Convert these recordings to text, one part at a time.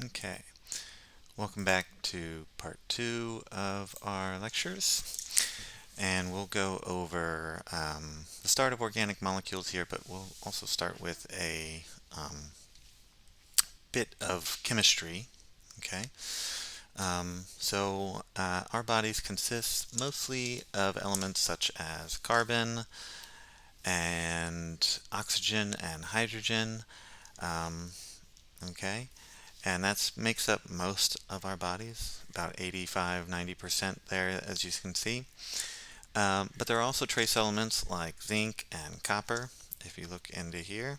Okay, welcome back to part two of our lectures, and we'll go over the start of organic molecules here, but we'll also start with a bit of chemistry. Okay, our bodies consist mostly of elements such as carbon and oxygen and hydrogen. Um, okay, and that makes up most of our bodies, about 85–90% there, as you can see. But there are also trace elements like zinc and copper, if you look into here,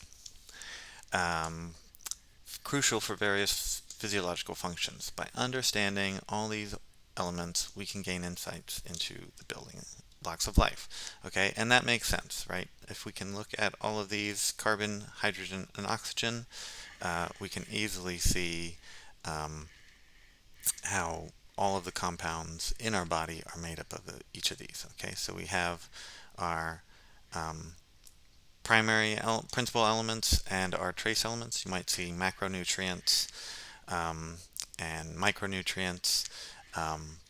um, crucial for various physiological functions. By understanding all these elements, we can gain insights into the building blocks of life. Okay, and that makes sense, right? If we can look at all of these carbon, hydrogen, and oxygen, we can easily see um, how all of the compounds in our body are made up of each of these. Okay, so we have our um, principal elements and our trace elements. You might see macronutrients um, and micronutrients,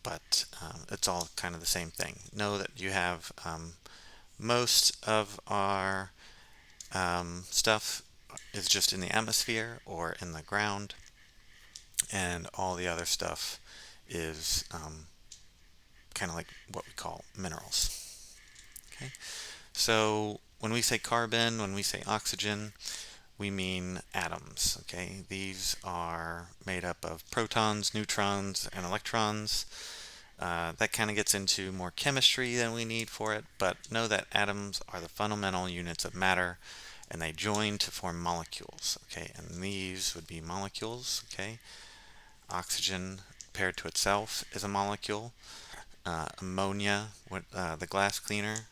but it's all kind of the same thing. Know that you have most of our stuff is just in the atmosphere or in the ground, and all the other stuff is kind of like what we call minerals. Okay, so when we say carbon, when we say oxygen, we mean atoms. Okay, these are made up of protons, neutrons, and electrons. That kind of gets into more chemistry than we need for it, but know that atoms are the fundamental units of matter, and they join to form molecules. Okay, and these would be molecules. Okay, oxygen paired to itself is a molecule. Ammonia, the glass cleaner,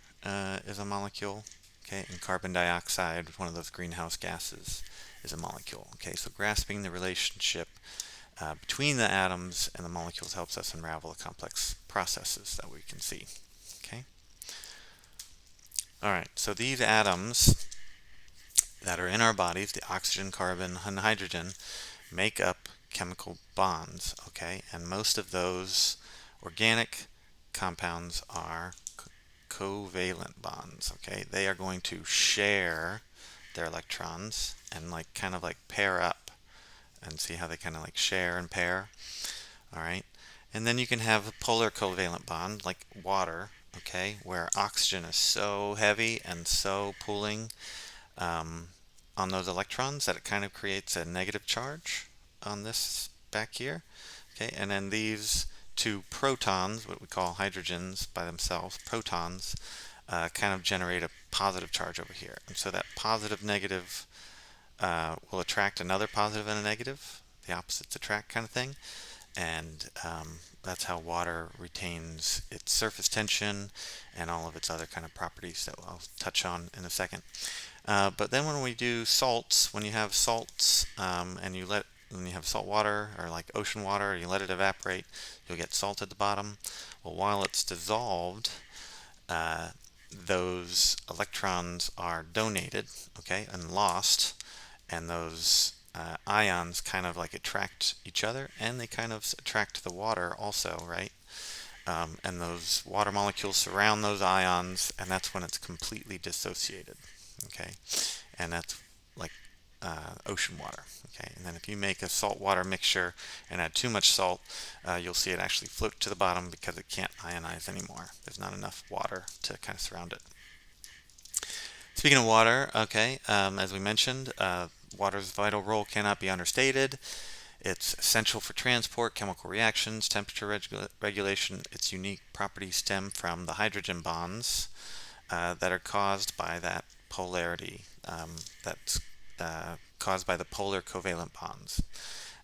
is a molecule. Okay, and carbon dioxide, one of those greenhouse gases, is a molecule. Okay, so grasping the relationship between the atoms and the molecules helps us unravel the complex processes that we can see. Okay. All right. So these atoms that are in our bodies, the oxygen, carbon, and hydrogen, make up chemical bonds. Okay, and most of those organic compounds are covalent bonds. Okay, they are going to share their electrons and like kind of like pair up, and see how they kind of like share and pair. All right, and then you can have a polar covalent bond like water. Okay, where oxygen is so heavy and so pulling um, on those electrons that it kind of creates a negative charge on this back here. Okay, and then these two protons, what we call hydrogens by themselves, protons, kind of generate a positive charge over here. And so that positive negative will attract another positive and a negative, the opposites attract kind of thing. And that's how water retains its surface tension and all of its other kind of properties that I'll touch on in a second. But then when we do salts, when you have salts and when you have salt water or like ocean water, you let it evaporate, you'll get salt at the bottom. Well, while it's dissolved, uh, those electrons are donated, okay, and lost, and those ions kind of like attract each other, and they kind of attract the water also, right? And those water molecules surround those ions, and that's when it's completely dissociated, okay? And that's like ocean water, okay? And then if you make a salt water mixture and add too much salt, you'll see it actually float to the bottom because it can't ionize anymore. There's not enough water to kind of surround it. Speaking of water, okay, as we mentioned, water's vital role cannot be understated. It's essential for transport, chemical reactions, temperature regulation. Its unique properties stem from the hydrogen bonds that are caused by that polarity, that's caused by the polar covalent bonds.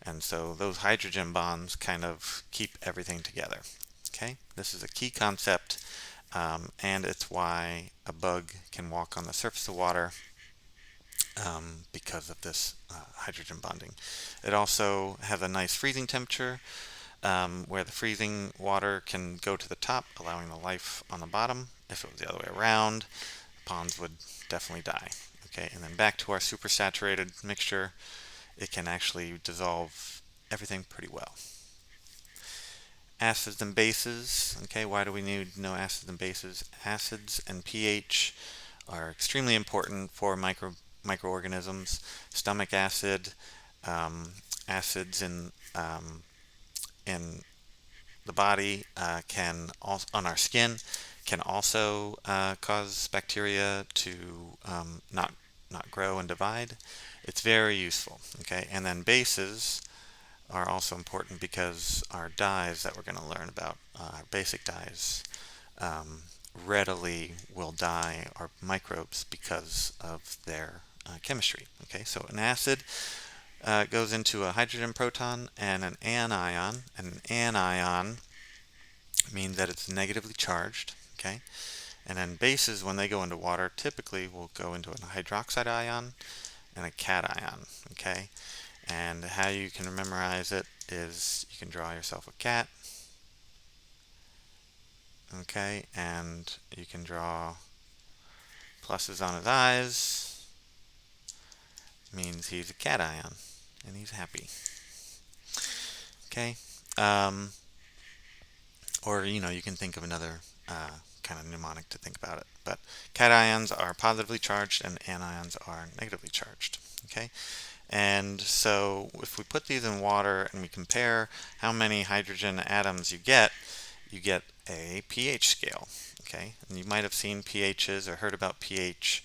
And so those hydrogen bonds kind of keep everything together. Okay, this is a key concept, and it's why a bug can walk on the surface of water because of this hydrogen bonding. It also has a nice freezing temperature where the freezing water can go to the top, allowing the life on the bottom. If it was the other way around, ponds would definitely die. Okay, and then back to our supersaturated mixture, it can actually dissolve everything pretty well. Acids and bases. Okay, why do we need to know acids and bases? Acids and pH are extremely important for microorganisms. Stomach acid, um, acids in the body can also, on our skin, can also cause bacteria to not grow and divide. It's very useful. Okay, and then bases are also important because our dyes that we're going to learn about, our basic dyes, um, readily will dye our microbes because of their chemistry. Okay, so an acid goes into a hydrogen proton and an anion. An anion means that it's negatively charged. Okay, and then bases, when they go into water, typically will go into a hydroxide ion and a cation. Okay, and how you can memorize it is you can draw yourself a cat. Okay, and you can draw pluses on his eyes, means he's a cation and he's happy. Okay, um, or you can think of another kind of mnemonic to think about it. But cations are positively charged and anions are negatively charged. Okay, and so if we put these in water and we compare how many hydrogen atoms you get a pH scale. Okay, and you might have seen pHs or heard about pH.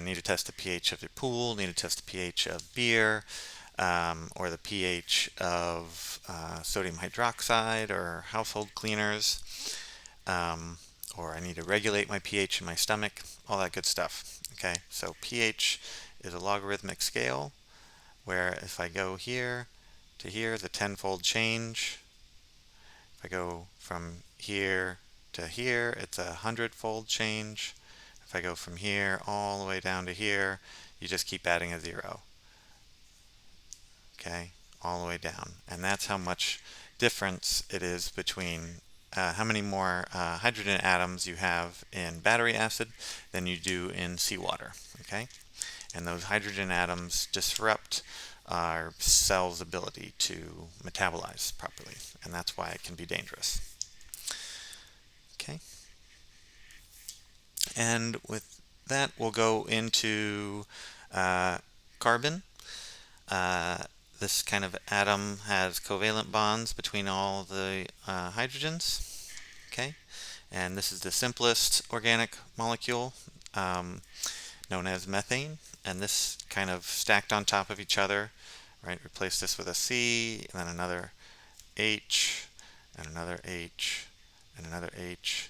Need to test the pH of your pool, need to test the pH of beer, or the pH of sodium hydroxide or household cleaners, or I need to regulate my pH in my stomach, all that good stuff. Okay, so pH is a logarithmic scale where if I go here to here, the tenfold change. If I go from here to here, it's a hundredfold change. If I go from here all the way down to here, you just keep adding a zero. Okay, all the way down. And that's how much difference it is between how many more hydrogen atoms you have in battery acid than you do in seawater. Okay, and those hydrogen atoms disrupt our cell's ability to metabolize properly, and that's why it can be dangerous. Okay, and with that, we'll go into carbon. Uh, this kind of atom has covalent bonds between all the hydrogens. Okay, and this is the simplest organic molecule, known as methane. And this kind of stacked on top of each other, right? Replace this with a C, and then another H, and another H, and another H,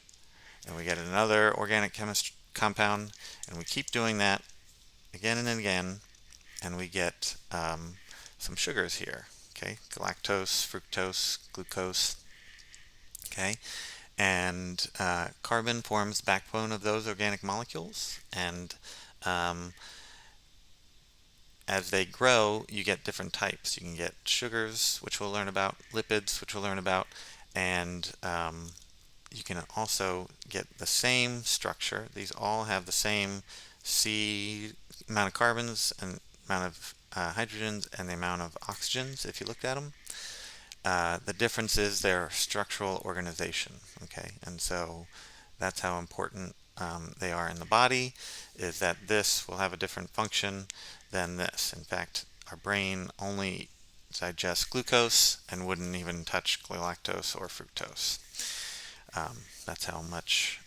and we get another organic compound, and we keep doing that again and again, and we get some sugars here. Okay, galactose, fructose, glucose. Okay, and carbon forms the backbone of those organic molecules, and as they grow, you get different types. You can get sugars, which we'll learn about, lipids, which we'll learn about, and you can also get the same structure. These all have the same C amount of carbons and amount of hydrogens and the amount of oxygens if you looked at them. The difference is their structural organization. Okay, and so that's how important they are in the body, is that this will have a different function than this. In fact, our brain only digests glucose and wouldn't even touch galactose or fructose. That's how much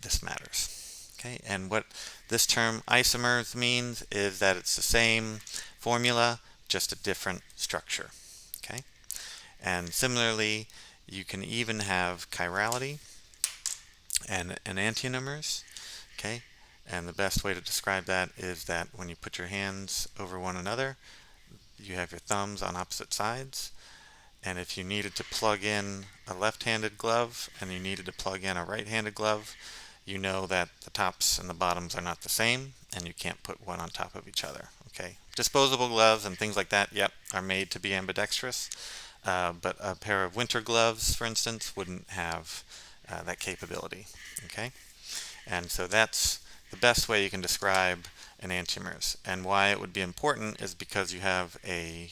this matters. Okay, and what this term isomers means is that it's the same formula, just a different structure. Okay, and similarly, you can even have chirality and enantiomers. Okay, and the best way to describe that is that when you put your hands over one another, you have your thumbs on opposite sides. And if you needed to plug in a left-handed glove and you needed to plug in a right-handed glove, you know that the tops and the bottoms are not the same, and you can't put one on top of each other. Okay, disposable gloves and things like that, yep, are made to be ambidextrous, but a pair of winter gloves, for instance, wouldn't have that capability. Okay, and so that's the best way you can describe enantiomers. And why it would be important is because you have a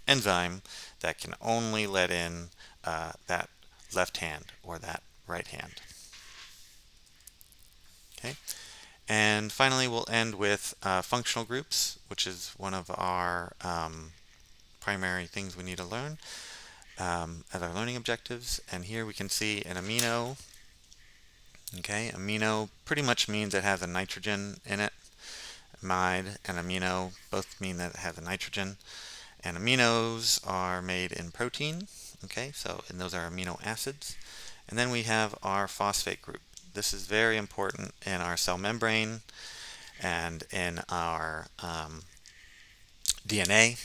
enzyme that can only let in that left hand or that right hand. Okay, and finally we'll end with functional groups, which is one of our primary things we need to learn as our learning objectives. And here we can see an amino. Okay, amino pretty much means it has a nitrogen in it. Amide and amino both mean that it has a nitrogen. And aminos are made in protein. Okay, and those are amino acids. And then we have our phosphate group. This is very important in our cell membrane and in our DNA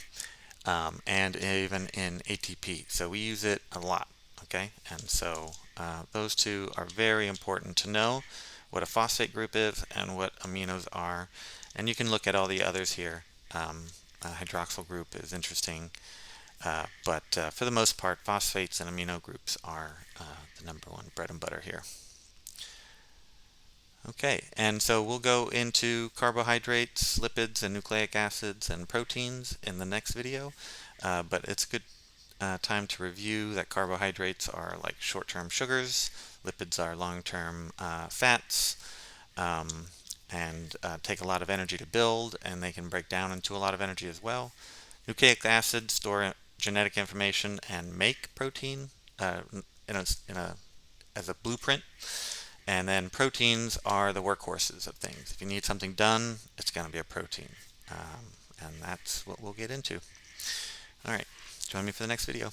and even in ATP. So we use it a lot. Okay, and so those two are very important to know what a phosphate group is and what aminos are. And you can look at all the others here. Hydroxyl group is interesting, but for the most part, phosphates and amino groups are the #1 bread and butter here. Okay, and so we'll go into carbohydrates, lipids, and nucleic acids and proteins in the next video, but it's a good time to review that carbohydrates are like short-term sugars, lipids are long-term fats, and take a lot of energy to build, and they can break down into a lot of energy as well. Nucleic acids store genetic information and make protein as a blueprint. And then proteins are the workhorses of things. If you need something done, it's going to be a protein. And that's what we'll get into. All right, join me for the next video.